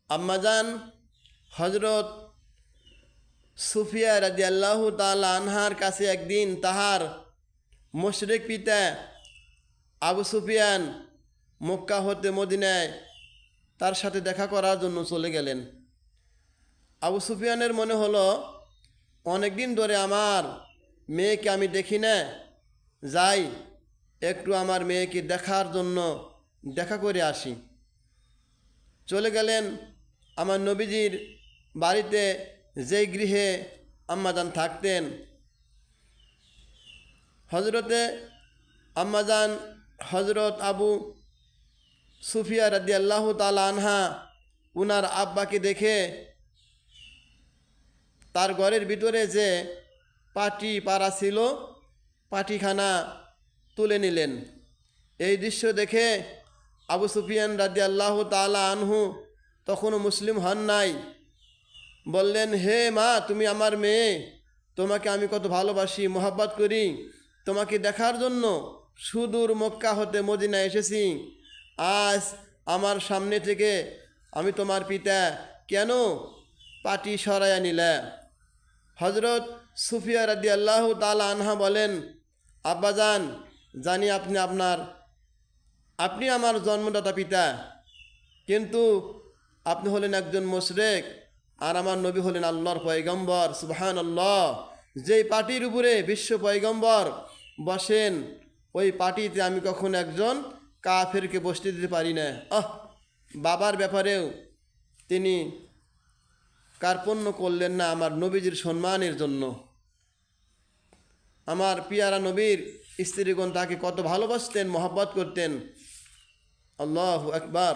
আম্মাজান হজরত সুফিয়া রাদিয়াল্লাহু তাআলা আনহার কাছে একদিন তাহার মুশরিক পিতা আবু সুফিয়ান মক্কা হতে মদিনায় তার সাথে দেখা করার জন্য চলে গেলেন। আবু সুফিয়ানের মনে হলো অনেক দিন ধরে আমার মেয়েকে আমি দেখি না, যাই একটু আমার মেয়েকে দেখার জন্য দেখা করে আসি। চলে গেলেন আমার নবীজির বাড়িতে, যেই গৃহে আম্মাজান থাকতেন। আম্মাজান হজরত আবু সুফিয়া রাদিয়াল্লাহু তাআলা আনহা উনার আব্বাকে দেখে তার ঘরের ভিতরে যে পাটি পাড়া ছিল পাটিখানা তুলে নিলেন। এই দৃশ্য দেখে আবু সুফিয়ান রাদিয়াল্লাহু তাআলা আনহু তখনও মুসলিম হন নাই, বললেন, হে মা, তুমি আমার মেয়ে, তোমাকে আমি কত ভালোবাসি, মোহাব্বত করি, তোমাকে দেখার জন্য সুদূর মক্কা হতে মদিনায় এসেছি। আজ আমার সামনে থেকে আমি তোমার পিতা কেন পাটি সরাইয়া নিলে? হজরত সুফিয়া রাদিয়াল্লাহু তাআলা আনহা বলেন, আব্বাজান, জানি আপনি আমার জন্মদাতা পিতা, কিন্তু আপনি হলেন একজন মুশরিক, আর আমার নবী হলেন আল্লাহর পয়গম্বর। সুবহানাল্লাহ। যেই পাটির উপরে বিশ্ব পয়গম্বর বসেন, ওই পাটিতে আমি কখনো একজন কাফেরকে বসতে দিতে পারি না। বাবার ব্যাপারেও তিনি কার্পণ্য করলেন না আমার নবীজির সম্মানের জন্য। আমার পিয়ারা নবীর স্ত্রীগণ তাকে কত ভালোবাসতেন, মহব্বত করতেন। আল্লাহু আকবার।